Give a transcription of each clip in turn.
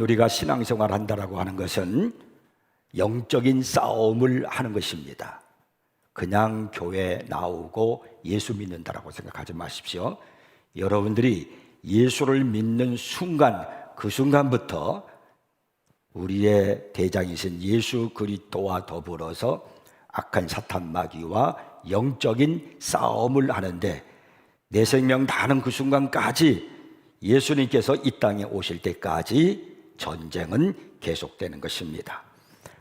여러분, 우리가 신앙생활 한다라고 하는 것은 영적인 싸움을 하는 것입니다. 그냥 교회 나오고 예수 믿는다라고 생각하지 마십시오. 여러분들이 예수를 믿는 순간, 그 순간부터 우리의 대장이신 예수 그리스도와 더불어서 악한 사탄 마귀와 영적인 싸움을 하는데, 내 생명 다하는 그 순간까지 예수님께서 이 땅에 오실 때까지 전쟁은 계속되는 것입니다.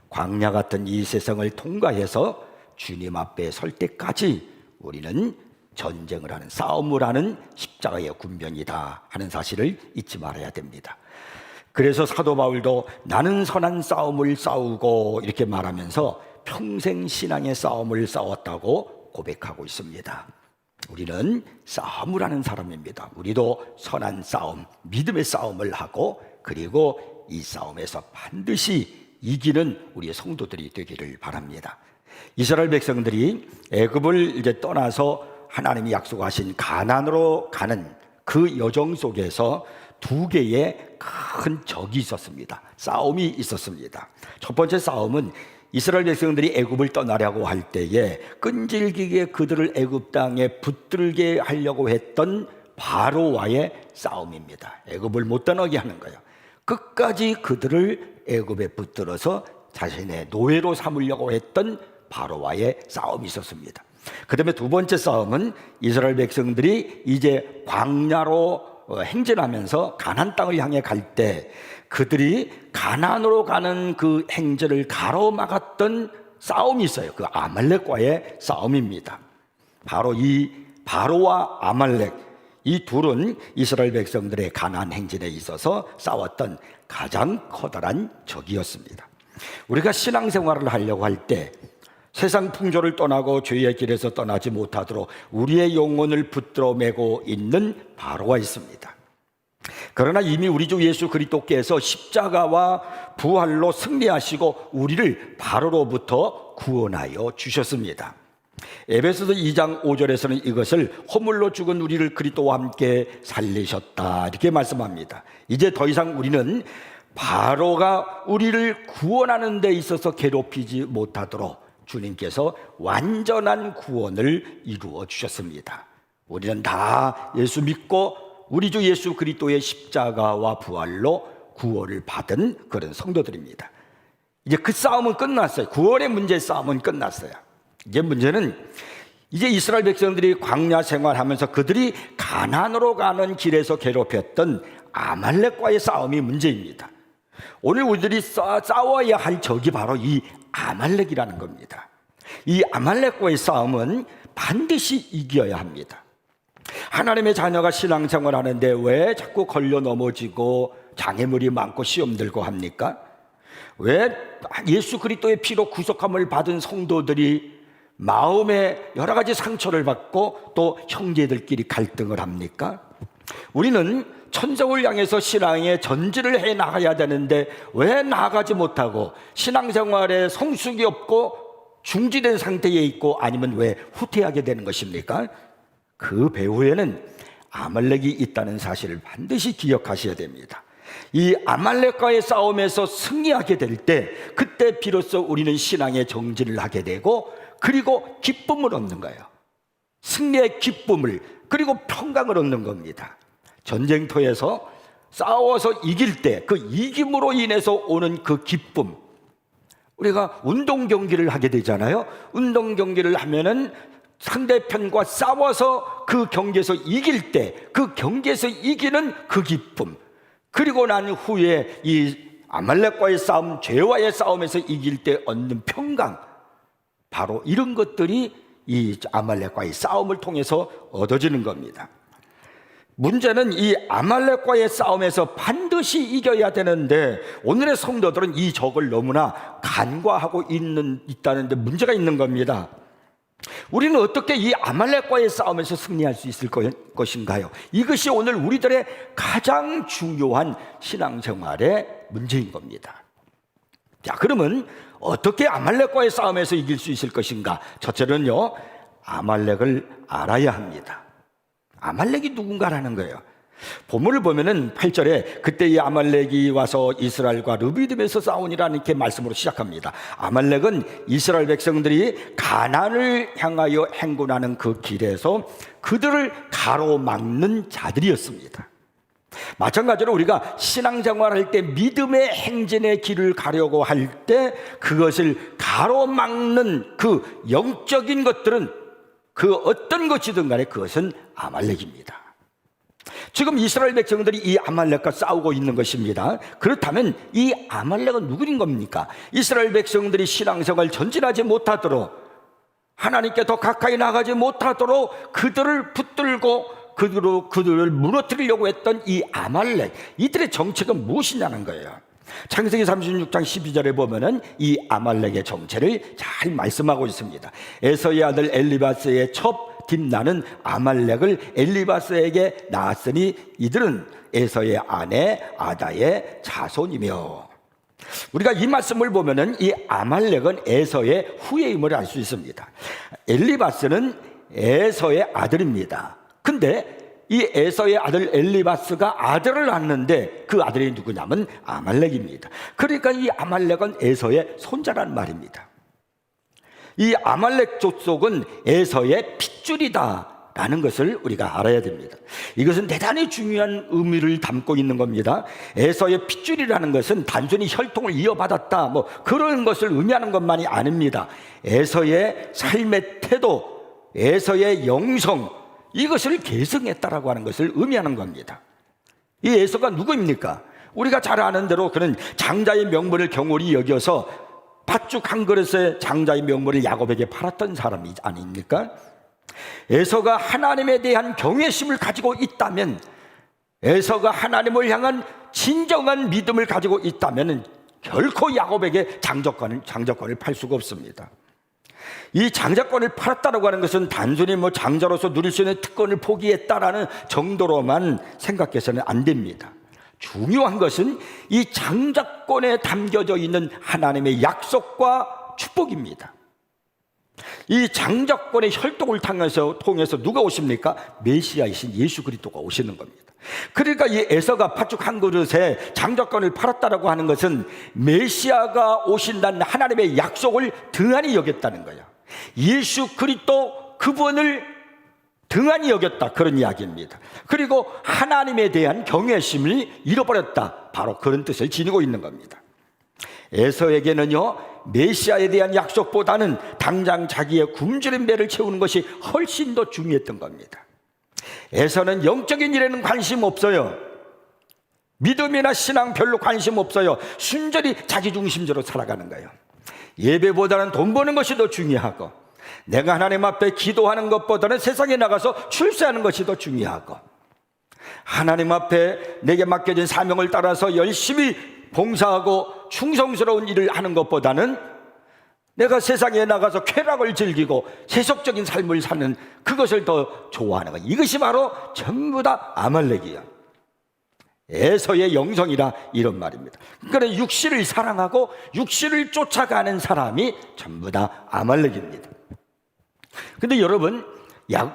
광야 같은 이 세상을 통과해서 주님 앞에 설 때까지 우리는 전쟁을 하는, 싸움을 하는 십자가의 군병이다 하는 사실을 잊지 말아야 됩니다. 그래서 사도 바울도 나는 선한 싸움을 싸우고 이렇게 말하면서 평생 신앙의 싸움을 싸웠다고 고백하고 있습니다. 우리는 싸움을 하는 사람입니다. 우리도 선한 싸움, 믿음의 싸움을 하고, 그리고 이 싸움에서 반드시 이기는 우리의 성도들이 되기를 바랍니다. 이스라엘 백성들이 애굽을 이제 떠나서 하나님이 약속하신 가나안으로 가는 그 여정 속에서 두 개의 큰 적이 있었습니다. 싸움이 있었습니다. 첫 번째 싸움은 이스라엘 백성들이 애굽을 떠나려고 할 때에 끈질기게 그들을 애굽 땅에 붙들게 하려고 했던 바로와의 싸움입니다. 애굽을 못 떠나게 하는 거예요. 끝까지 그들을 애굽에 붙들어서 자신의 노예로 삼으려고 했던 바로와의 싸움이 있었습니다. 그 다음에 두 번째 싸움은 이스라엘 백성들이 이제 광야로 행진하면서 가나안 땅을 향해 갈 때 그들이 가나안으로 가는 그 행진을 가로막았던 싸움이 있어요. 그 아말렉과의 싸움입니다. 바로 이 바로와 아말렉, 이 둘은 이스라엘 백성들의 가나안 행진에 있어서 싸웠던 가장 커다란 적이었습니다. 우리가 신앙생활을 하려고 할 때 세상 풍조를 떠나고 죄의 길에서 떠나지 못하도록 우리의 영혼을 붙들어 매고 있는 바로가 있습니다. 그러나 이미 우리 주 예수 그리스도께서 십자가와 부활로 승리하시고 우리를 바로로부터 구원하여 주셨습니다. 에베소서 2장 5절에서는 이것을 허물로 죽은 우리를 그리스도와 함께 살리셨다 이렇게 말씀합니다. 이제 더 이상 우리는 바로가 우리를 구원하는 데 있어서 괴롭히지 못하도록 주님께서 완전한 구원을 이루어 주셨습니다. 우리는 다 예수 믿고 우리 주 예수 그리스도의 십자가와 부활로 구원을 받은 그런 성도들입니다. 이제 그 싸움은 끝났어요. 구원의 문제의 싸움은 끝났어요. 이제 문제는 이제 이스라엘 백성들이 광야 생활하면서 그들이 가나안으로 가는 길에서 괴롭혔던 아말렉과의 싸움이 문제입니다. 오늘 우리들이 싸워야 할 적이 바로 이 아말렉이라는 겁니다. 이 아말렉과의 싸움은 반드시 이겨야 합니다. 하나님의 자녀가 신앙생활 하는데 왜 자꾸 걸려 넘어지고 장애물이 많고 시험 들고 합니까? 왜 예수 그리스도의 피로 구속함을 받은 성도들이 마음에 여러 가지 상처를 받고 또 형제들끼리 갈등을 합니까? 우리는 천국을 향해서 신앙의 전진을 해 나가야 되는데 왜 나아가지 못하고 신앙생활에 성숙이 없고 중지된 상태에 있고 아니면 왜 후퇴하게 되는 것입니까? 그 배후에는 아말렉이 있다는 사실을 반드시 기억하셔야 됩니다. 이 아말렉과의 싸움에서 승리하게 될 때 그때 비로소 우리는 신앙의 정진을 하게 되고 그리고 기쁨을 얻는 거예요. 승리의 기쁨을, 그리고 평강을 얻는 겁니다. 전쟁터에서 싸워서 이길 때 그 이김으로 인해서 오는 그 기쁨, 우리가 운동 경기를 하게 되잖아요. 운동 경기를 하면은 상대편과 싸워서 그 경기에서 이길 때 그 경기에서 이기는 그 기쁨, 그리고 난 후에 이 아말렉과의 싸움, 죄와의 싸움에서 이길 때 얻는 평강, 바로 이런 것들이 이 아말렉과의 싸움을 통해서 얻어지는 겁니다. 문제는 이 아말렉과의 싸움에서 반드시 이겨야 되는데 오늘의 성도들은 이 적을 너무나 간과하고 있다는데 문제가 있는 겁니다. 우리는 어떻게 이 아말렉과의 싸움에서 승리할 수 있을 것인가요? 이것이 오늘 우리들의 가장 중요한 신앙생활의 문제인 겁니다. 자, 그러면 어떻게 아말렉과의 싸움에서 이길 수 있을 것인가? 첫째는요, 아말렉을 알아야 합니다. 아말렉이 누군가라는 거예요. 본문을 보면은 8절에 그때 이 아말렉이 와서 이스라엘과 르비딤에서 싸우니라 이렇게 말씀으로 시작합니다. 아말렉은 이스라엘 백성들이 가나안을 향하여 행군하는 그 길에서 그들을 가로막는 자들이었습니다. 마찬가지로 우리가 신앙생활할 때 믿음의 행진의 길을 가려고 할 때 그것을 가로막는 그 영적인 것들은 그 어떤 것이든 간에 그것은 아말렉입니다. 지금 이스라엘 백성들이 이 아말렉과 싸우고 있는 것입니다. 그렇다면 이 아말렉은 누구인 겁니까? 이스라엘 백성들이 신앙생활 전진하지 못하도록, 하나님께 더 가까이 나가지 못하도록 그들을 붙들고 그들을 무너뜨리려고 했던 이 아말렉, 이들의 정책은 무엇이냐는 거예요. 창세기 36장 12절에 보면은 이 아말렉의 정체를 잘 말씀하고 있습니다. 에서의 아들 엘리바스의 첩 딥나는 아말렉을 엘리바스에게 낳았으니 이들은 에서의 아내 아다의 자손이며. 우리가 이 말씀을 보면은 이 아말렉은 에서의 후예임을 알 수 있습니다. 엘리바스는 에서의 아들입니다. 근데 이 에서의 아들 엘리바스가 아들을 낳았는데 그 아들이 누구냐면 아말렉입니다. 그러니까 이 아말렉은 에서의 손자란 말입니다. 이 아말렉 족속은 에서의 핏줄이다 라는 것을 우리가 알아야 됩니다. 이것은 대단히 중요한 의미를 담고 있는 겁니다. 에서의 핏줄이라는 것은 단순히 혈통을 이어받았다 뭐 그런 것을 의미하는 것만이 아닙니다. 에서의 삶의 태도, 에서의 영성, 이것을 계승했다라고 하는 것을 의미하는 겁니다. 이 에서가 누구입니까? 우리가 잘 아는 대로 그는 장자의 명분을 경홀히 여겨서 팥죽 한 그릇에 장자의 명분을 야곱에게 팔았던 사람이 아닙니까? 에서가 하나님에 대한 경외심을 가지고 있다면, 에서가 하나님을 향한 진정한 믿음을 가지고 있다면 결코 야곱에게 장자권을 팔 수가 없습니다. 이 장자권을 팔았다라고 하는 것은 단순히 뭐 장자로서 누릴 수 있는 특권을 포기했다라는 정도로만 생각해서는 안 됩니다. 중요한 것은 이 장자권에 담겨져 있는 하나님의 약속과 축복입니다. 이 장자권의 혈통을 통해서 누가 오십니까? 메시아이신 예수 그리스도가 오시는 겁니다. 그러니까 이 에서가 팥죽 한 그릇에 장자권을 팔았다라고 하는 것은 메시아가 오신다는 하나님의 약속을 등한히 여겼다는 거예요. 예수 그리스도 그분을 등한히 여겼다, 그런 이야기입니다. 그리고 하나님에 대한 경외심을 잃어버렸다, 바로 그런 뜻을 지니고 있는 겁니다. 에서에게는요, 메시아에 대한 약속보다는 당장 자기의 굶주린 배를 채우는 것이 훨씬 더 중요했던 겁니다. 에서는 영적인 일에는 관심 없어요. 믿음이나 신앙 별로 관심 없어요. 순전히 자기중심적으로 살아가는 거예요. 예배보다는 돈 버는 것이 더 중요하고, 내가 하나님 앞에 기도하는 것보다는 세상에 나가서 출세하는 것이 더 중요하고, 하나님 앞에 내게 맡겨진 사명을 따라서 열심히 봉사하고 충성스러운 일을 하는 것보다는 내가 세상에 나가서 쾌락을 즐기고 세속적인 삶을 사는 그것을 더 좋아하는 거예요. 이것이 바로 전부 다 아말렉이에요. 에서의 영성이라 이런 말입니다. 그러니까 육신을 사랑하고 육신을 쫓아가는 사람이 전부 다 아말렉입니다. 근데 여러분,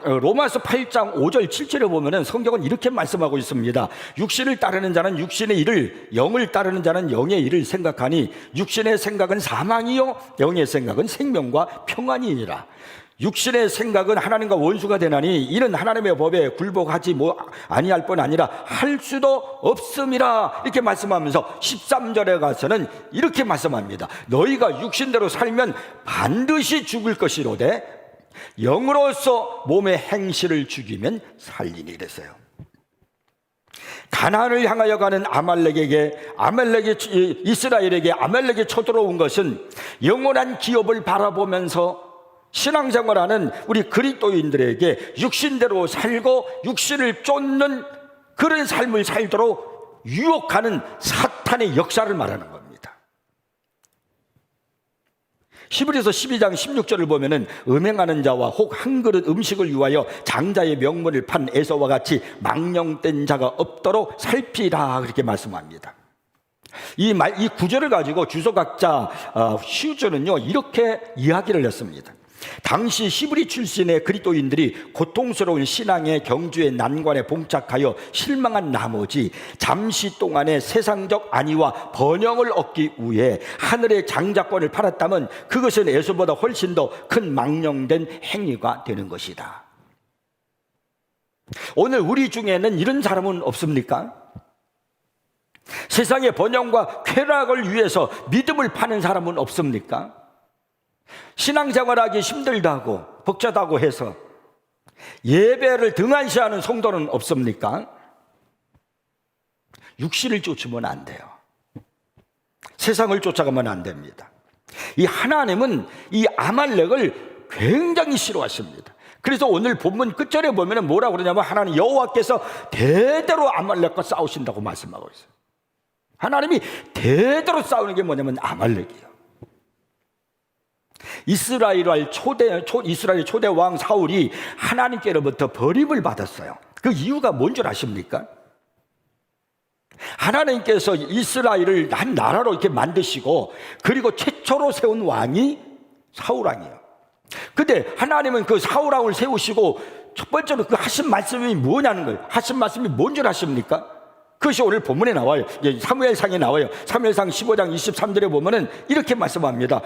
로마서 8장 5절 7절에 보면은 성경은 이렇게 말씀하고 있습니다. 육신을 따르는 자는 육신의 일을, 영을 따르는 자는 영의 일을 생각하니 육신의 생각은 사망이요 영의 생각은 생명과 평안이니라. 육신의 생각은 하나님과 원수가 되나니 이는 하나님의 법에 굴복하지 아니할 뿐 아니라 할 수도 없음이라. 이렇게 말씀하면서 13절에 가서는 이렇게 말씀합니다. 너희가 육신대로 살면 반드시 죽을 것이로되 영으로서 몸의 행실을 죽이면 살리니 이랬어요. 가나안을 향하여 가는 이스라엘에게 아말렉이 쳐들어온 것은 영원한 기업을 바라보면서 신앙생활하는 우리 그리스도인들에게 육신대로 살고 육신을 쫓는 그런 삶을 살도록 유혹하는 사탄의 역사를 말하는 겁니다. 히브리서 12장 16절을 보면은 음행하는 자와 혹 한 그릇 음식을 위하여 장자의 명분을 판 에서와 같이 망령된 자가 없도록 살피라, 그렇게 말씀합니다. 이 구절을 가지고 주석학자 휴즈는요 이렇게 이야기를 했습니다. 당시 히브리 출신의 그리스도인들이 고통스러운 신앙의 경주의 난관에 봉착하여 실망한 나머지 잠시 동안의 세상적 안위와 번영을 얻기 위해 하늘의 장자권을 팔았다면 그것은 에서보다 훨씬 더 큰 망령된 행위가 되는 것이다. 오늘 우리 중에는 이런 사람은 없습니까? 세상의 번영과 쾌락을 위해서 믿음을 파는 사람은 없습니까? 신앙생활하기 힘들다고 벅차다고 해서 예배를 등한시하는 성도는 없습니까? 육신을 쫓으면 안 돼요. 세상을 쫓아가면 안 됩니다. 이 하나님은 이 아말렉을 굉장히 싫어하십니다. 그래서 오늘 본문 끝절에 보면 뭐라고 그러냐면 하나님 여호와께서 대대로 아말렉과 싸우신다고 말씀하고 있어요. 하나님이 대대로 싸우는 게 뭐냐면 아말렉이에요. 이스라엘의 초대 왕 사울이 하나님께로부터 버림을 받았어요. 그 이유가 뭔 줄 아십니까? 하나님께서 이스라엘을 한 나라로 이렇게 만드시고 그리고 최초로 세운 왕이 사울왕이에요. 근데 하나님은 그 사울왕을 세우시고 첫 번째로 그 하신 말씀이 뭐냐는 거예요. 하신 말씀이 뭔 줄 아십니까? 그것이 오늘 본문에 나와요. 사무엘상에 나와요. 사무엘상 15장 23절에 보면은 이렇게 말씀합니다.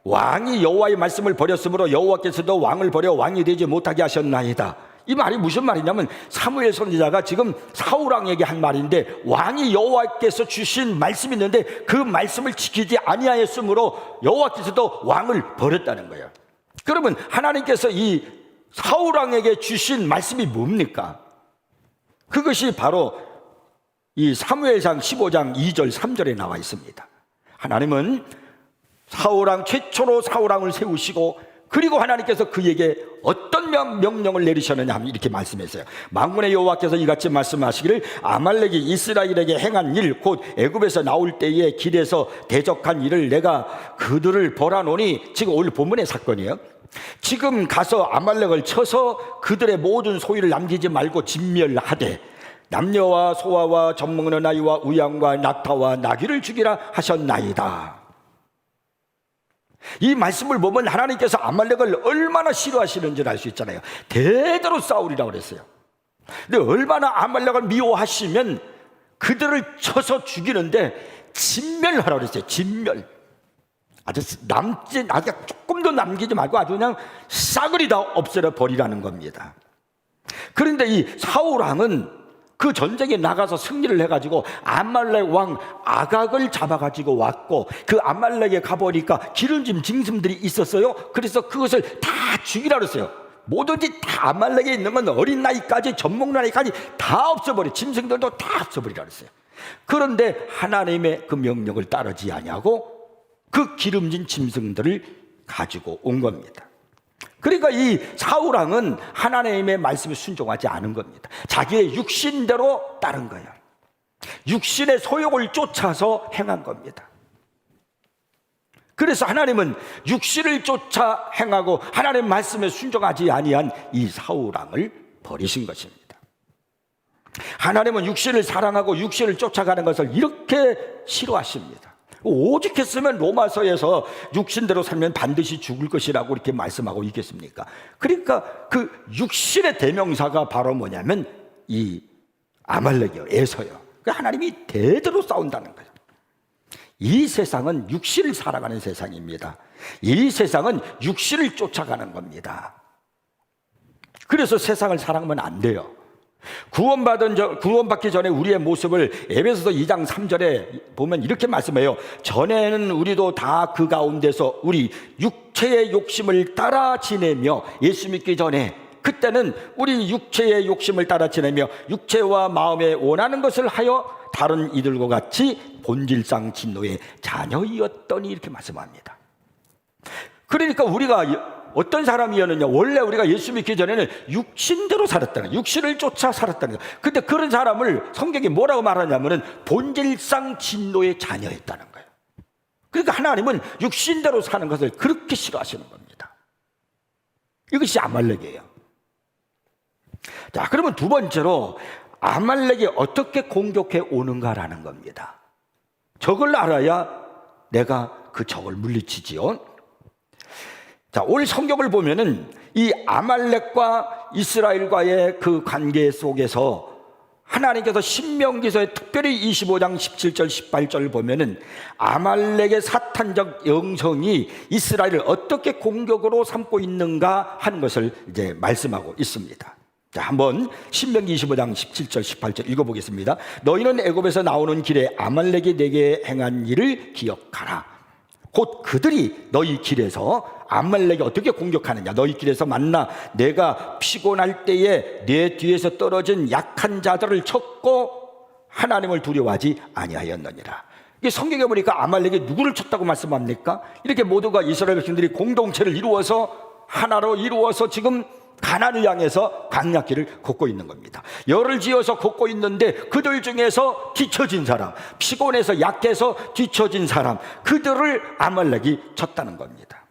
왕이 여호와의 말씀을 버렸으므로 여호와께서도 왕을 버려 왕이 되지 못하게 하셨나이다. 이 말이 무슨 말이냐면 사무엘 선지자가 지금 사울왕에게 한 말인데 왕이 여호와께서 주신 말씀이 있는데 그 말씀을 지키지 아니하였으므로 여호와께서도 왕을 버렸다는 거예요. 그러면 하나님께서 이 사울왕에게 주신 말씀이 뭡니까? 그것이 바로 이 사무엘상 15장 2절 3절에 나와 있습니다. 하나님은 사울왕 최초로 사울왕을 세우시고 그리고 하나님께서 그에게 어떤 명령을 내리셨느냐 하면 이렇게 말씀했어요. 만군의 여호와께서 이같이 말씀하시기를 아말렉이 이스라엘에게 행한 일 곧 애굽에서 나올 때에 길에서 대적한 일을 내가 그들을 벌하노니 지금 오늘 본문의 사건이에요. 지금 가서 아말렉을 쳐서 그들의 모든 소유를 남기지 말고 진멸하되 남녀와 소아와 젖먹는 아이와 우양과 낙타와 나귀를 죽이라 하셨나이다. 이 말씀을 보면 하나님께서 아말렉을 얼마나 싫어하시는지를 알 수 있잖아요. 대대로 싸우리라고 그랬어요. 근데 얼마나 아말렉을 미워하시면 그들을 쳐서 죽이는데 진멸하라고 그랬어요. 진멸. 아주 조금도 남기지 말고 아주 그냥 싸그리 다 없애려 버리라는 겁니다. 그런데 이 사울왕은 그 전쟁에 나가서 승리를 해가지고 아말렉 왕 아각을 잡아가지고 왔고 그 아말렉에 가보니까 기름진 짐승들이 있었어요. 그래서 그것을 다 죽이라 그랬어요. 뭐든지 다 아말렉에 있는 건 어린 나이까지 젖먹는 나이까지 다 없애버려. 짐승들도 다 없애버리라 그랬어요. 그런데 하나님의 그 명령을 따르지 아니하고 그 기름진 짐승들을 가지고 온 겁니다. 그러니까 이 사울왕은 하나님의 말씀에 순종하지 않은 겁니다. 자기의 육신대로 따른 거예요. 육신의 소욕을 쫓아서 행한 겁니다. 그래서 하나님은 육신을 쫓아 행하고 하나님의 말씀에 순종하지 아니한 이 사울왕을 버리신 것입니다. 하나님은 육신을 사랑하고 육신을 쫓아가는 것을 이렇게 싫어하십니다. 오직 했으면 로마서에서 육신대로 살면 반드시 죽을 것이라고 이렇게 말씀하고 있겠습니까? 그러니까 그 육신의 대명사가 바로 뭐냐면 이 아말렉이요, 에서요. 그러니까 하나님이 대대로 싸운다는 거예요. 이 세상은 육신을 살아가는 세상입니다. 이 세상은 육신을 쫓아가는 겁니다. 그래서 세상을 사랑하면 안 돼요. 구원받기 전에 우리의 모습을 에베소서 2장 3절에 보면 이렇게 말씀해요. 전에는 우리도 다 그 가운데서 우리 육체의 욕심을 따라 지내며, 예수 믿기 전에 그때는 우리 육체의 욕심을 따라 지내며 육체와 마음에 원하는 것을 하여 다른 이들과 같이 본질상 진노의 자녀이었더니, 이렇게 말씀합니다. 그러니까 우리가 어떤 사람이었느냐, 원래 우리가 예수 믿기 전에는 육신대로 살았다는 거예요. 육신을 쫓아 살았다는 거예요. 근데 그런 사람을 성경이 뭐라고 말하냐면은 본질상 진노의 자녀였다는 거예요. 그러니까 하나님은 육신대로 사는 것을 그렇게 싫어하시는 겁니다. 이것이 아말렉이에요. 자, 그러면 두 번째로 아말렉이 어떻게 공격해 오는가라는 겁니다. 적을 알아야 내가 그 적을 물리치지요. 자, 오늘 성경을 보면은 이 아말렉과 이스라엘과의 그 관계 속에서 하나님께서 신명기서에 특별히 25장 17절 18절을 보면은 아말렉의 사탄적 영성이 이스라엘을 어떻게 공격으로 삼고 있는가 하는 것을 이제 말씀하고 있습니다. 자, 한번 신명기 25장 17절 18절 읽어보겠습니다. 너희는 애굽에서 나오는 길에 아말렉이 내게 행한 일을 기억하라. 곧 그들이 너희 길에서 아말렉이 어떻게 공격하느냐, 너희 길에서 만나 내가 피곤할 때에 내 뒤에서 떨어진 약한 자들을 쳤고 하나님을 두려워하지 아니하였느니라. 이게 성경에 보니까 아말렉이 누구를 쳤다고 말씀합니까? 이렇게 모두가 이스라엘 백성들이 공동체를 이루어서 하나로 이루어서 지금 가나안을 향해서 광야길을 걷고 있는 겁니다. 열을 지어서 걷고 있는데 그들 중에서 뒤처진 사람, 피곤해서 약해서 뒤처진 사람, 그들을 아말렉이 쳤다는 겁니다.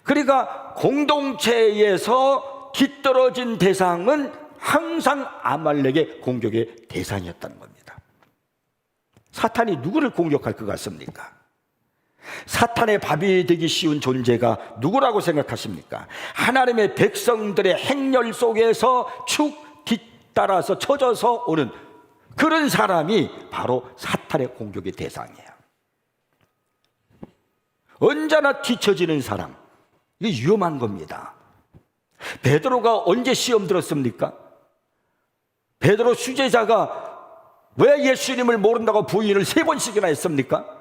그러니까 공동체에서 뒤떨어진 대상은 항상 아말렉의 공격의 대상이었다는 겁니다. 사탄이 누구를 공격할 것 같습니까? 사탄의 밥이 되기 쉬운 존재가 누구라고 생각하십니까? 하나님의 백성들의 행렬 속에서 축 뒤따라서 쳐져서 오는 그런 사람이 바로 사탄의 공격의 대상이에요. 언제나 뒤처지는 사람, 이게 위험한 겁니다. 베드로가 언제 시험 들었습니까? 베드로 수제자가 왜 예수님을 모른다고 부인을 3번씩이나 했습니까?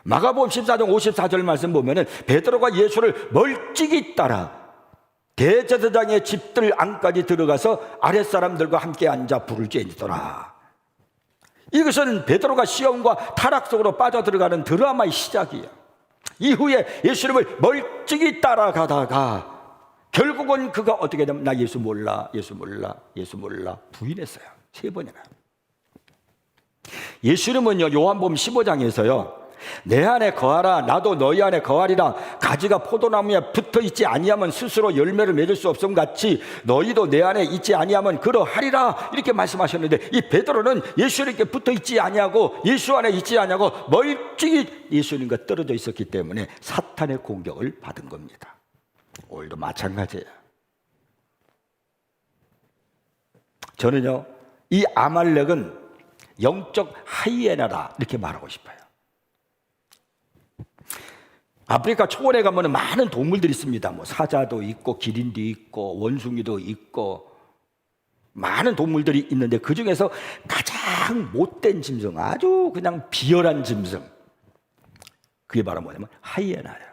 마가복음 14장 54절 말씀 보면은 베드로가 예수를 멀찍이 따라 대제사장의 집들 안까지 들어가서 아랫사람들과 함께 앉아 불을 쬐니더라. 이것은 베드로가 시험과 타락 속으로 빠져들어가는 드라마의 시작이에요. 이후에 예수님을 멀찍이 따라가다가 결국은 그가 어떻게 되면 나 예수 몰라, 예수 몰라, 예수 몰라 부인했어요. 3번이나. 예수님은요, 요한복음 15장에서요 내 안에 거하라 나도 너희 안에 거하리라. 가지가 포도나무에 붙어있지 아니하면 스스로 열매를 맺을 수 없음 같이 너희도 내 안에 있지 아니하면 그러하리라, 이렇게 말씀하셨는데 이 베드로는 예수님께 붙어있지 아니하고 예수 안에 있지 아니하고 멀찍이 예수님과 떨어져 있었기 때문에 사탄의 공격을 받은 겁니다. 오늘도 마찬가지예요. 저는요 이 아말렉은 영적 하이에나다 이렇게 말하고 싶어요. 아프리카 초원에 가면 많은 동물들이 있습니다. 뭐 사자도 있고 기린도 있고 원숭이도 있고 많은 동물들이 있는데 그 중에서 가장 못된 짐승, 아주 그냥 비열한 짐승, 그게 바로 뭐냐면 하이에나예요.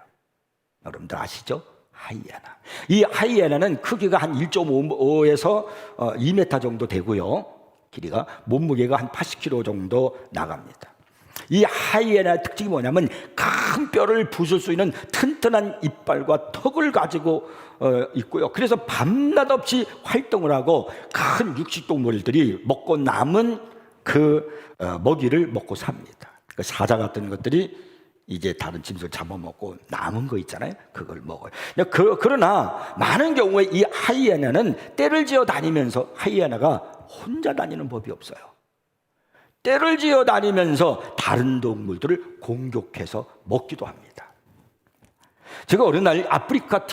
여러분들 아시죠? 하이에나. 이 하이에나는 크기가 한 1.5에서 2m 정도 되고요, 길이가 몸무게가 한 80kg 정도 나갑니다. 이 하이에나의 특징이 뭐냐면 큰 뼈를 부술 수 있는 튼튼한 이빨과 턱을 가지고 있고요. 그래서 밤낮 없이 활동을 하고 큰 육식동물들이 먹고 남은 그 먹이를 먹고 삽니다. 그 사자 같은 것들이 이제 다른 짐승을 잡아먹고 남은 거 있잖아요, 그걸 먹어요. 그러나 많은 경우에 이 하이에나는 떼를 지어 다니면서 하이에나가 혼자 다니는 법이 없어요. 떼를 지어 다니면서 다른 동물들을 공격해서 먹기도 합니다. 제가 어느 날 아프리카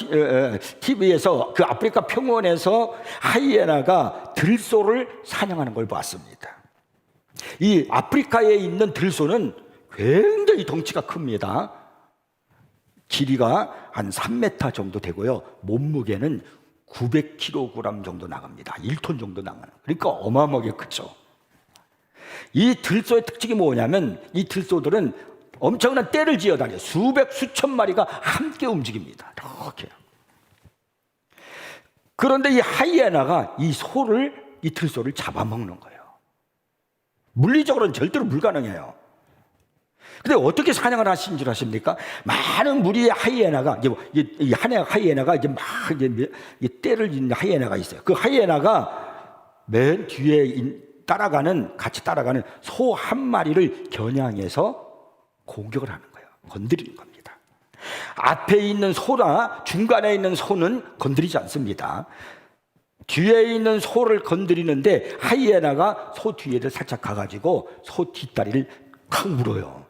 TV에서 그 아프리카 평원에서 하이에나가 들소를 사냥하는 걸 봤습니다. 이 아프리카에 있는 들소는 굉장히 덩치가 큽니다. 길이가 한 3m 정도 되고요, 몸무게는 900kg 정도 나갑니다. 1톤 정도 나가는, 그러니까 어마어마하게 크죠. 이 들소의 특징이 뭐냐면 이 들소들은 엄청난 떼를 지어 다녀요. 수천 마리가 함께 움직입니다. 이렇게. 그런데 이 하이에나가 이 들소를 잡아먹는 거예요. 물리적으로는 절대로 불가능해요. 근데 어떻게 사냥을 하신 줄 아십니까? 많은 무리의 하이에나가, 이 하이에나가 이제 막 떼를 잇는 하이에나가 있어요. 그 하이에나가 맨 뒤에 같이 따라가는 소 한 마리를 겨냥해서 공격을 하는 거예요. 건드리는 겁니다. 앞에 있는 소나 중간에 있는 소는 건드리지 않습니다. 뒤에 있는 소를 건드리는데 하이에나가 소 뒤에를 살짝 가가지고 소 뒷다리를 칵 물어요.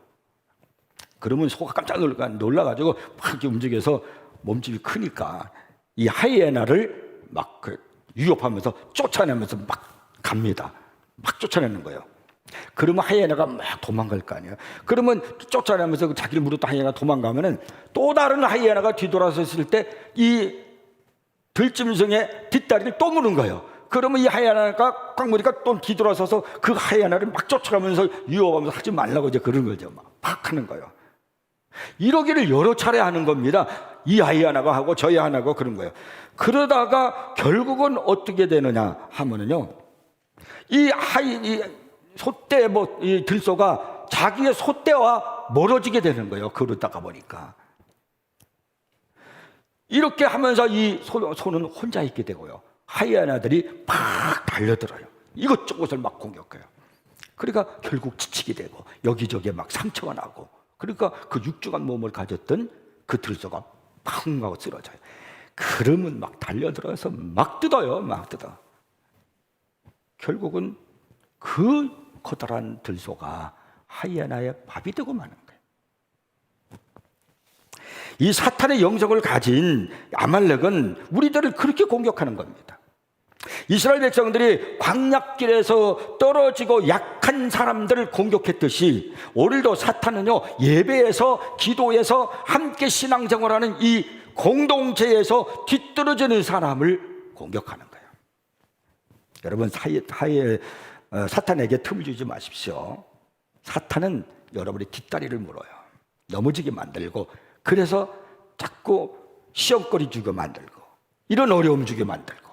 그러면 소가 깜짝 놀라가지고 막 이렇게 움직여서 몸집이 크니까 이 하이에나를 막 위협하면서 쫓아내면서 막 갑니다. 막 쫓아내는 거예요. 그러면 하이에나가 막 도망갈 거 아니에요. 그러면 쫓아내면서 자기를 물었던 하이에나가 도망가면은 또 다른 하이에나가 뒤돌아섰을 때 이 들짐승의 뒷다리를 또 무는 거예요. 그러면 이 하이에나가 꽉 무니까 또 뒤돌아서서 그 하이에나를 막 쫓아가면서 위협하면서 하지 말라고 이제 그런 거죠. 막 하는 거예요. 이러기를 여러 차례 하는 겁니다. 이 하이에나가 하고 저 하이에나가 그런 거예요. 그러다가 결국은 어떻게 되느냐 하면은요, 이 소떼 이 들소가 자기의 소떼와 멀어지게 되는 거예요. 그러다가 보니까 이렇게 하면서 이 소는 혼자 있게 되고요. 하이에나들이 막 달려들어요. 이것저것을 막 공격해요. 그러니까 결국 지치게 되고 여기저기에 막 상처가 나고, 그러니까 그 육중한 몸을 가졌던 그 들소가 팡 하고 쓰러져요. 그러면 막 달려들어서 막 뜯어요. 막 뜯어. 결국은 그 커다란 들소가 하이에나의 밥이 되고 마는 거예요. 이 사탄의 영성을 가진 아말렉은 우리들을 그렇게 공격하는 겁니다. 이스라엘 백성들이 광야길에서 떨어지고 약한 사람들을 공격했듯이 오늘도 사탄은요, 예배에서 기도에서 함께 신앙생활하는 이 공동체에서 뒤떨어지는 사람을 공격하는 거예요. 여러분, 사탄에게 틈을 주지 마십시오. 사탄은 여러분의 뒷다리를 물어요. 넘어지게 만들고, 그래서 자꾸 시험거리 주게 만들고, 이런 어려움 주게 만들고,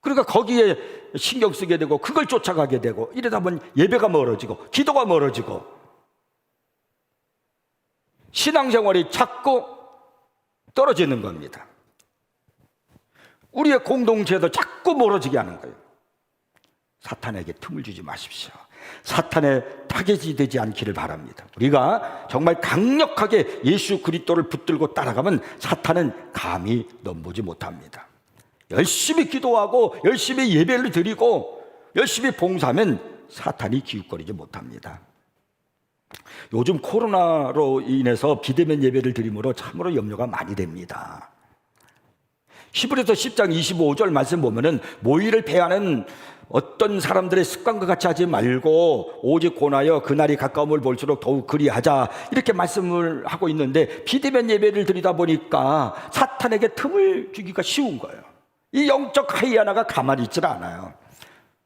그러니까 거기에 신경 쓰게 되고 그걸 쫓아가게 되고, 이러다 보면 예배가 멀어지고 기도가 멀어지고 신앙생활이 자꾸 떨어지는 겁니다. 우리의 공동체도 자꾸 멀어지게 하는 거예요. 사탄에게 틈을 주지 마십시오. 사탄의 타겟이 되지 않기를 바랍니다. 우리가 정말 강력하게 예수 그리스도를 붙들고 따라가면 사탄은 감히 넘보지 못합니다. 열심히 기도하고 열심히 예배를 드리고 열심히 봉사하면 사탄이 기웃거리지 못합니다. 요즘 코로나로 인해서 비대면 예배를 드림으로 참으로 염려가 많이 됩니다. 히브리서 10장 25절 말씀 보면은 모의를 배하는 어떤 사람들의 습관과 같이 하지 말고 오직 고나여 그날이 가까움을 볼수록 더욱 그리하자, 이렇게 말씀을 하고 있는데, 비대면 예배를 드리다 보니까 사탄에게 틈을 주기가 쉬운 거예요. 이 영적 하이에나가 가만히 있질 않아요.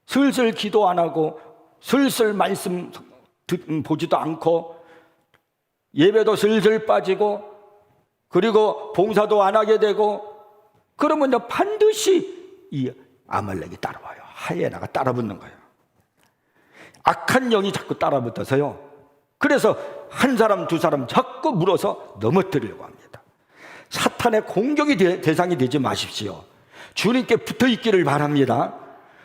슬슬 기도 안 하고 슬슬 말씀 보지도 않고 예배도 슬슬 빠지고 그리고 봉사도 안 하게 되고, 그러면 반드시 이 아말렉이 따라와요. 하이에나가 따라붙는 거예요. 악한 영이 자꾸 따라붙어서요, 그래서 한 사람 두 사람 자꾸 물어서 넘어뜨리려고 합니다. 사탄의 공격이 대상이 되지 마십시오. 주님께 붙어 있기를 바랍니다.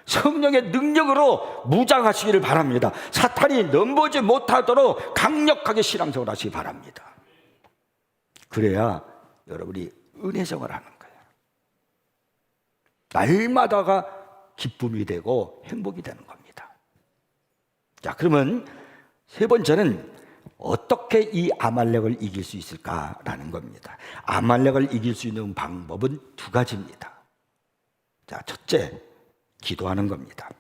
성령의 능력으로 무장하시기를 바랍니다. 사탄이 넘보지 못하도록 강력하게 신앙생활 하시기 바랍니다. 그래야 여러분이 은혜생활 하는 거예요. 날마다가 기쁨이 되고 행복이 되는 겁니다. 자, 그러면 세 번째는 어떻게 이 아말렉을 이길 수 있을까라는 겁니다. 아말렉을 이길 수 있는 방법은 두 가지입니다. 자, 첫째, 기도하는 겁니다.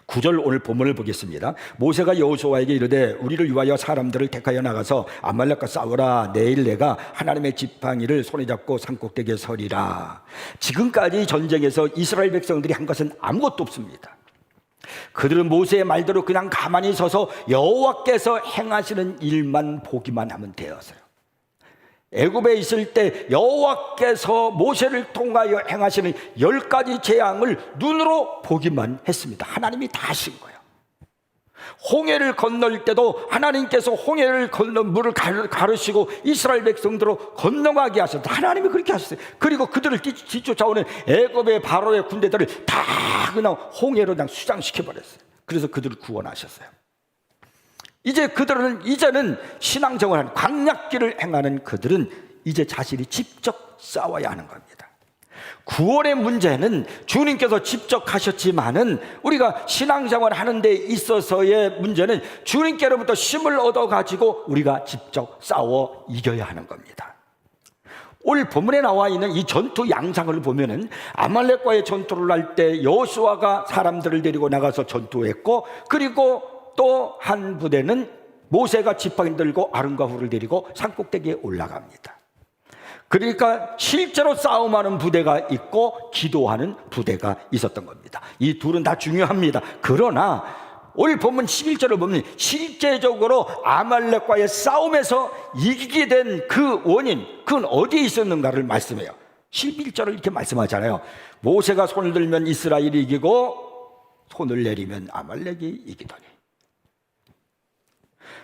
9절 오늘 본문을 보겠습니다. 모세가 여호수아에게 이르되 우리를 위하여 사람들을 택하여 나가서 아말렉과 싸우라. 내일 내가 하나님의 지팡이를 손에 잡고 산꼭대기에 서리라. 지금까지 전쟁에서 이스라엘 백성들이 한 것은 아무것도 없습니다. 그들은 모세의 말대로 그냥 가만히 서서 여호와께서 행하시는 일만 보기만 하면 되었어요. 애굽에 있을 때 여호와께서 모세를 통하여 행하시는 10가지 재앙을 눈으로 보기만 했습니다. 하나님이 다 하신 거예요. 홍해를 건널 때도 하나님께서 홍해를 건너 물을 가르시고 이스라엘 백성들로 건너가게 하셨다. 하나님이 그렇게 하셨어요. 그리고 그들을 뒤쫓아오는 애굽의 바로의 군대들을 다 그냥 홍해로 그냥 수장시켜버렸어요. 그래서 그들을 구원하셨어요. 이제는 신앙생활하는 광야길을 행하는 그들은 이제 자신이 직접 싸워야 하는 겁니다. 구원의 문제는 주님께서 직접 하셨지만은 우리가 신앙생활 하는 데 있어서의 문제는 주님께로부터 힘을 얻어가지고 우리가 직접 싸워 이겨야 하는 겁니다. 오늘 본문에 나와 있는 이 전투 양상을 보면은 아말렉과의 전투를 할 때 여호수아가 사람들을 데리고 나가서 전투했고, 그리고 또 한 부대는 모세가 지팡이 들고 아론과 훌을 데리고 산꼭대기에 올라갑니다. 그러니까 실제로 싸움하는 부대가 있고 기도하는 부대가 있었던 겁니다. 이 둘은 다 중요합니다. 그러나 오늘 본문 11절을 보면 실제적으로 아말렉과의 싸움에서 이기게 된 그 원인, 그건 어디에 있었는가를 말씀해요. 11절을 이렇게 말씀하잖아요. 모세가 손을 들면 이스라엘이 이기고 손을 내리면 아말렉이 이기더니.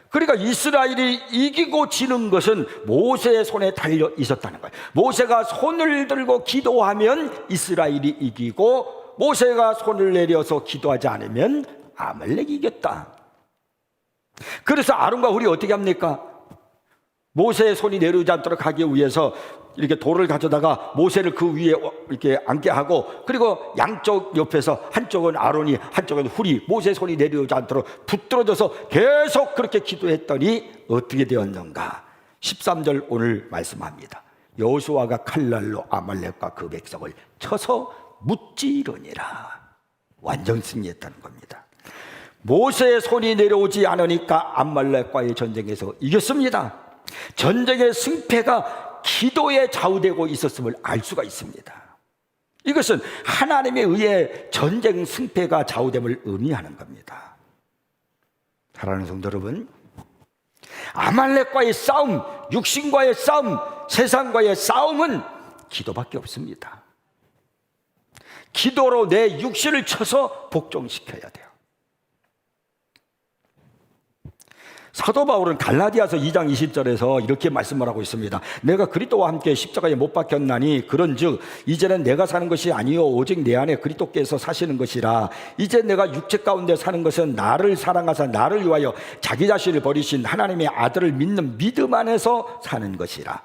그러니까 이스라엘이 이기고 지는 것은 모세의 손에 달려 있었다는 거예요. 모세가 손을 들고 기도하면 이스라엘이 이기고, 모세가 손을 내려서 기도하지 않으면 아말렉이 이겼다. 그래서 아론과 훌이 어떻게 합니까? 모세의 손이 내려오지 않도록 하기 위해서 이렇게 돌을 가져다가 모세를 그 위에 이렇게 앉게 하고, 그리고 양쪽 옆에서 한쪽은 아론이 한쪽은 훌이 모세의 손이 내려오지 않도록 붙들어져서 계속 그렇게 기도했더니 어떻게 되었는가? 13절 오늘 말씀합니다. 여호수아가 칼날로 아말렉과 그 백성을 쳐서 무찌르니라. 완전 승리했다는 겁니다. 모세의 손이 내려오지 않으니까 아말렉과의 전쟁에서 이겼습니다. 전쟁의 승패가 기도에 좌우되고 있었음을 알 수가 있습니다. 이것은 하나님에 의해 전쟁 승패가 좌우됨을 의미하는 겁니다. 사랑하는 성도 여러분, 아말렉과의 싸움, 육신과의 싸움, 세상과의 싸움은 기도밖에 없습니다. 기도로 내 육신을 쳐서 복종시켜야 돼요. 사도 바울은 갈라디아서 2장 20절에서 이렇게 말씀을 하고 있습니다. 내가 그리스도와 함께 십자가에 못 박혔나니 그런즉 이제는 내가 사는 것이 아니요 오직 내 안에 그리스도께서 사시는 것이라. 이제 내가 육체 가운데 사는 것은 나를 사랑하사 나를 위하여 자기 자신을 버리신 하나님의 아들을 믿는 믿음 안에서 사는 것이라.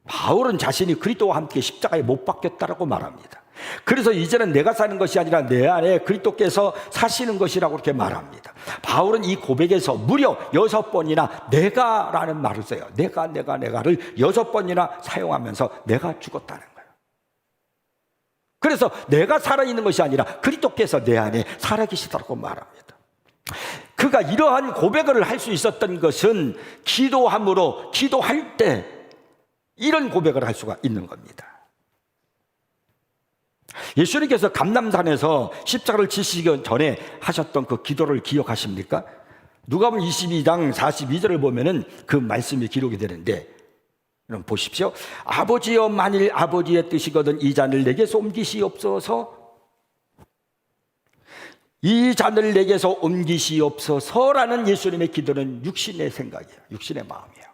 바울은 자신이 그리스도와 함께 십자가에 못 박혔다라고 말합니다. 그래서 이제는 내가 사는 것이 아니라 내 안에 그리스도께서 사시는 것이라고 그렇게 말합니다. 바울은 이 고백에서 무려 6번이나 내가라는 말을 써요. 내가를 6번이나 사용하면서 내가 죽었다는 거예요. 그래서 내가 살아있는 것이 아니라 그리스도께서 내 안에 살아계시다고 말합니다. 그가 이러한 고백을 할 수 있었던 것은 기도함으로, 기도할 때 이런 고백을 할 수가 있는 겁니다. 예수님께서 감람산에서 십자가를 지시기 전에 하셨던 그 기도를 기억하십니까? 누가복음 22장 42절을 보면은 그 말씀이 기록이 되는데, 여러분 보십시오. 아버지여, 만일 아버지의 뜻이거든 이 잔을 내게서 옮기시옵소서, 이 잔을 내게서 옮기시옵소서라는 예수님의 기도는 육신의 생각이에요. 육신의 마음이에요.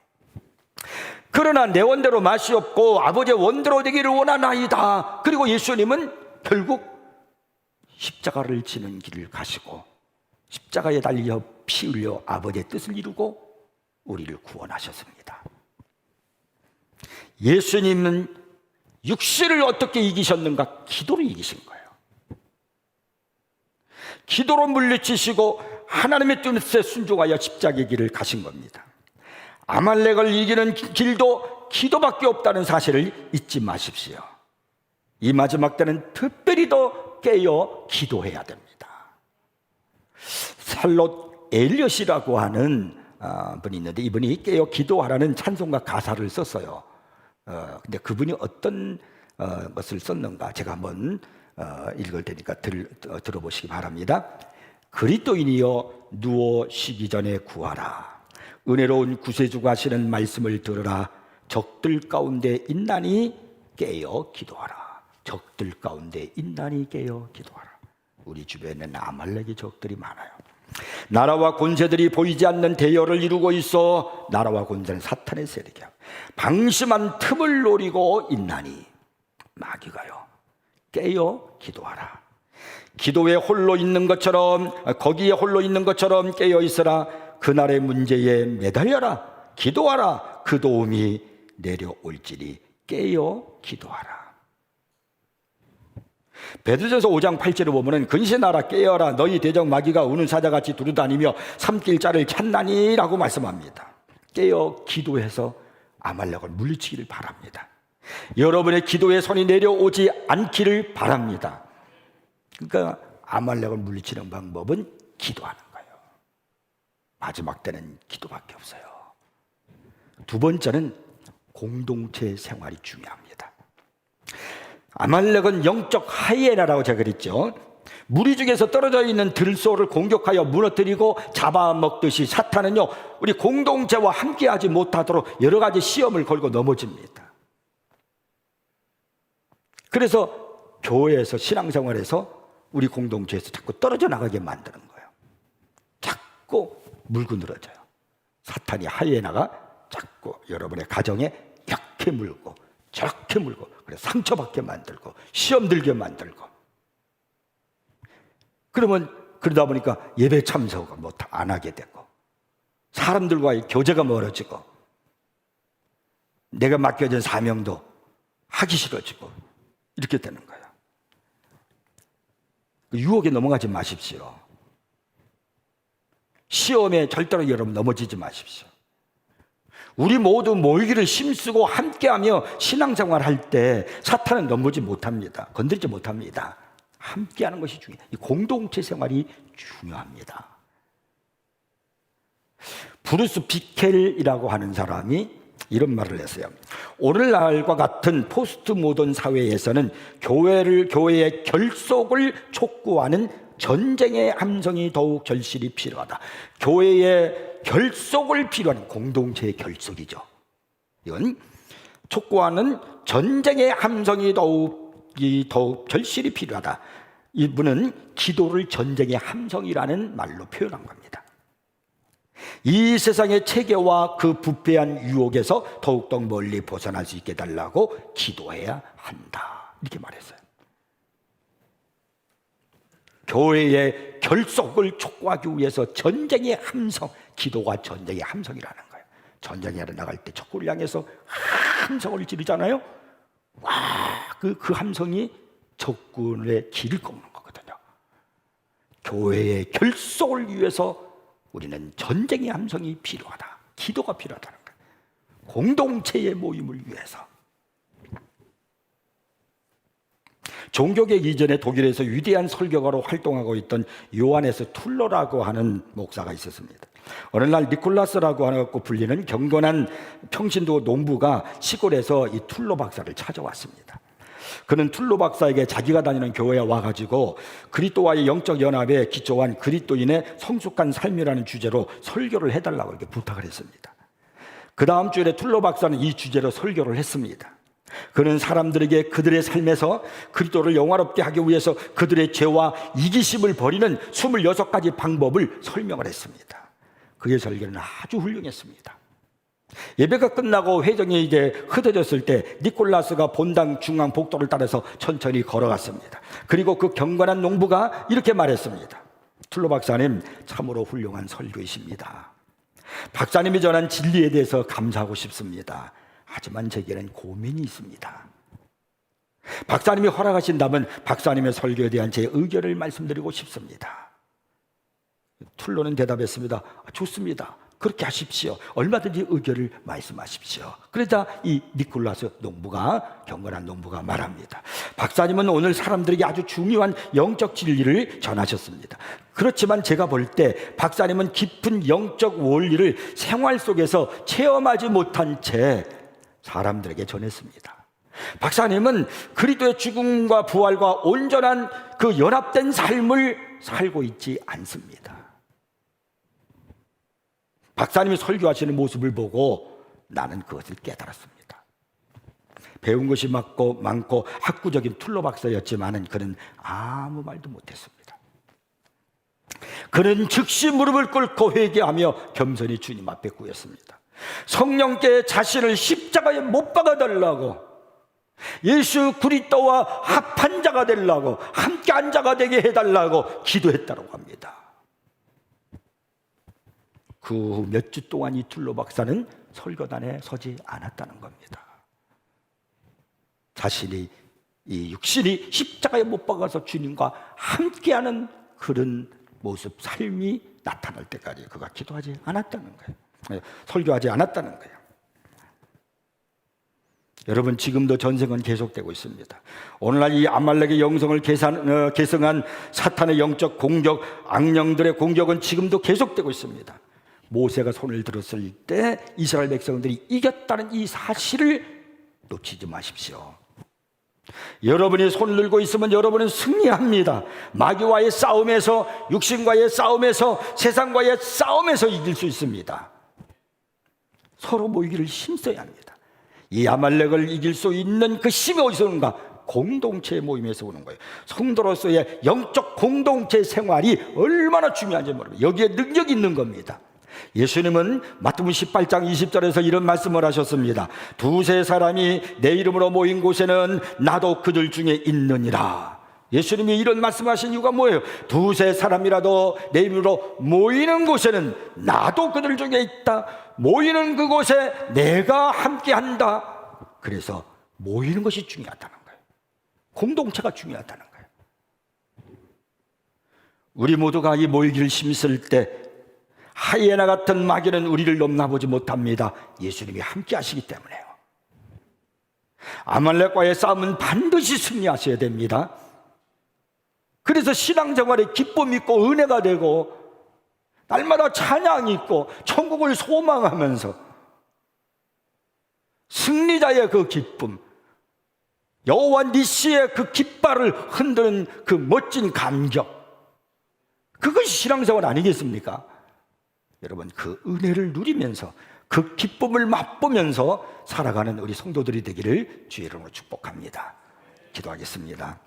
그러나 내 원대로 마시옵고 아버지의 원대로 되기를 원하나이다. 그리고 예수님은 결국 십자가를 지는 길을 가시고 십자가에 달려 피 흘려 아버지의 뜻을 이루고 우리를 구원하셨습니다. 예수님은 육신을 어떻게 이기셨는가? 기도로 이기신 거예요. 기도로 물리치시고 하나님의 뜻에 순종하여 십자가의 길을 가신 겁니다. 아말렉을 이기는 길도 기도밖에 없다는 사실을 잊지 마십시오. 이 마지막 때는 특별히 더 깨어 기도해야 됩니다. 살롯 엘리엇이라고 하는 분이 있는데, 이분이 깨어 기도하라는 찬송가 가사를 썼어요. 근데 그분이 어떤 것을 썼는가 제가 한번 읽을 테니까 들어보시기 바랍니다. 그리스도인이여 누워 쉬기 전에 구하라. 은혜로운 구세주가 하시는 말씀을 들으라. 적들 가운데 있나니 깨어 기도하라. 적들 가운데 있나니 깨어 기도하라. 우리 주변에는 아말렉의 적들이 많아요. 나라와 권세들이 보이지 않는 대열을 이루고 있어. 나라와 권세는 사탄의 세력이야. 방심한 틈을 노리고 있나니 마귀가요 깨어 기도하라. 기도에 홀로 있는 것처럼, 거기에 홀로 있는 것처럼 깨어 있으라. 그날의 문제에 매달려라. 기도하라. 그 도움이 내려올지니 깨어 기도하라. 베드로전서 5장 8절을 보면은 근신하라 깨어라 너희 대적 마귀가 우는 사자같이 두루다니며 삼킬 자를 찾나니 라고 말씀합니다. 깨어 기도해서 아말렉을 물리치기를 바랍니다. 여러분의 기도의 손이 내려오지 않기를 바랍니다. 그러니까 아말렉을 물리치는 방법은 기도하는 거예요. 마지막 때는 기도밖에 없어요. 두 번째는 공동체 생활이 중요합니다. 아말렉은 영적 하이에나라고 제가 그랬죠. 무리 중에서 떨어져 있는 들소를 공격하여 무너뜨리고 잡아먹듯이 사탄은요, 우리 공동체와 함께하지 못하도록 여러 가지 시험을 걸고 넘어집니다. 그래서 교회에서, 신앙생활에서, 우리 공동체에서 자꾸 떨어져 나가게 만드는 거예요. 자꾸 물고 늘어져요. 사탄이, 하이에나가 자꾸 여러분의 가정에 이렇게 물고 저렇게 물고, 그래서 상처받게 만들고 시험 들게 만들고, 그러면 그러다 보니까 예배 참석을 안 하게 되고 사람들과의 교제가 멀어지고 내가 맡겨진 사명도 하기 싫어지고 이렇게 되는 거예요. 유혹에 넘어가지 마십시오. 시험에 절대로 여러분 넘어지지 마십시오. 우리 모두 모이기를 힘쓰고 함께하며 신앙생활 할 때 사탄은 넘보지 못합니다. 건드리지 못합니다. 함께하는 것이 중요해요. 이 공동체 생활이 중요합니다. 브루스 비켈이라고 하는 사람이 이런 말을 했어요. 오늘날과 같은 포스트 모던 사회에서는 교회의 결속을 촉구하는 전쟁의 함성이 더욱 절실히 필요하다. 교회의 결속을 필요한 공동체의 결속이죠. 이건 촉구하는 전쟁의 함성이 더욱 절실히 필요하다. 이분은 기도를 전쟁의 함성이라는 말로 표현한 겁니다. 이 세상의 체계와 그 부패한 유혹에서 더욱더 멀리 벗어날 수 있게 해달라고 기도해야 한다. 이렇게 말했어요. 교회의 결속을 촉구하기 위해서 전쟁의 함성, 기도가 전쟁의 함성이라는 거예요. 전쟁에 나갈 때 적군을 향해서 함성을 지르잖아요. 와, 그 함성이 적군의 길을 꺾는 거거든요. 교회의 결속을 위해서 우리는 전쟁의 함성이 필요하다. 기도가 필요하다는 거예요. 공동체의 모임을 위해서. 종교개혁 이전에 독일에서 위대한 설교가로 활동하고 있던 요하네스 툴러라고 하는 목사가 있었습니다. 어느 날 니콜라스라고 하고 불리는 경건한 평신도 농부가 시골에서 이 툴러 박사를 찾아왔습니다. 그는 툴러 박사에게 자기가 다니는 교회에 와가지고 그리스도와의 영적 연합에 기초한 그리스도인의 성숙한 삶이라는 주제로 설교를 해달라고 이렇게 부탁을 했습니다. 그 다음 주에 툴러 박사는 이 주제로 설교를 했습니다. 그는 사람들에게 그들의 삶에서 그리스도를 영화롭게 하기 위해서 그들의 죄와 이기심을 버리는 26가지 방법을 설명을 했습니다. 그의 설교는 아주 훌륭했습니다. 예배가 끝나고 회정이 이제 흩어졌을 때 니콜라스가 본당 중앙 복도를 따라서 천천히 걸어갔습니다. 그리고 그 경건한 농부가 이렇게 말했습니다. 툴러 박사님, 참으로 훌륭한 설교이십니다. 박사님이 전한 진리에 대해서 감사하고 싶습니다. 하지만 제게는 고민이 있습니다. 박사님이 허락하신다면 박사님의 설교에 대한 제 의견을 말씀드리고 싶습니다. 툴러는 대답했습니다. 좋습니다. 그렇게 하십시오. 얼마든지 의견을 말씀하십시오. 그러자 이 니콜라스 농부가, 경건한 농부가 말합니다. 박사님은 오늘 사람들에게 아주 중요한 영적 진리를 전하셨습니다. 그렇지만 제가 볼 때 박사님은 깊은 영적 원리를 생활 속에서 체험하지 못한 채 사람들에게 전했습니다. 박사님은 그리스도의 죽음과 부활과 온전한 그 연합된 삶을 살고 있지 않습니다. 박사님이 설교하시는 모습을 보고 나는 그것을 깨달았습니다. 배운 것이 많고 학구적인 툴러 박사였지만 그는 아무 말도 못했습니다. 그는 즉시 무릎을 꿇고 회개하며 겸손히 주님 앞에 구했습니다. 성령께 자신을 십자가에 못 박아달라고, 예수 그리스도와 합한 자가 되려고, 함께한 자가 되게 해달라고 기도했다고 합니다. 그 후 몇 주 동안 이 툴러 박사는 설교단에 서지 않았다는 겁니다. 자신이, 이 육신이 십자가에 못 박아서 주님과 함께하는 그런 모습, 삶이 나타날 때까지 그가 기도하지 않았다는 거예요. 설교하지 않았다는 거예요. 여러분, 지금도 전쟁은 계속되고 있습니다. 오늘날 이 아말렉의 영성을 계승한 사탄의 영적 공격, 악령들의 공격은 지금도 계속되고 있습니다. 모세가 손을 들었을 때 이스라엘 백성들이 이겼다는 이 사실을 놓치지 마십시오. 여러분이 손을 들고 있으면 여러분은 승리합니다. 마귀와의 싸움에서, 육신과의 싸움에서, 세상과의 싸움에서 이길 수 있습니다. 서로 모이기를 힘써야 합니다. 이 아말렉을 이길 수 있는 그 힘이 어디서 오는가? 공동체의 모임에서 오는 거예요. 성도로서의 영적 공동체 생활이 얼마나 중요한지 모릅니다. 여기에 능력이 있는 겁니다. 예수님은 마태복음 18장 20절에서 이런 말씀을 하셨습니다. 두세 사람이 내 이름으로 모인 곳에는 나도 그들 중에 있느니라. 예수님이 이런 말씀하신 이유가 뭐예요? 두세 사람이라도 내 이름으로 모이는 곳에는 나도 그들 중에 있다. 모이는 그곳에 내가 함께한다. 그래서 모이는 것이 중요하다는 거예요. 공동체가 중요하다는 거예요. 우리 모두가 이 모이기를 힘쓸 때 하이에나 같은 마귀는 우리를 넘나보지 못합니다. 예수님이 함께 하시기 때문에요. 아말렉과의 싸움은 반드시 승리하셔야 됩니다. 그래서 신앙생활에 기쁨이 있고 은혜가 되고 날마다 찬양이 있고 천국을 소망하면서 승리자의 그 기쁨, 여호와 니시의 그 깃발을 흔드는 그 멋진 감격, 그것이 신앙생활 아니겠습니까? 여러분, 그 은혜를 누리면서 그 기쁨을 맛보면서 살아가는 우리 성도들이 되기를 주의 이름으로 축복합니다. 기도하겠습니다.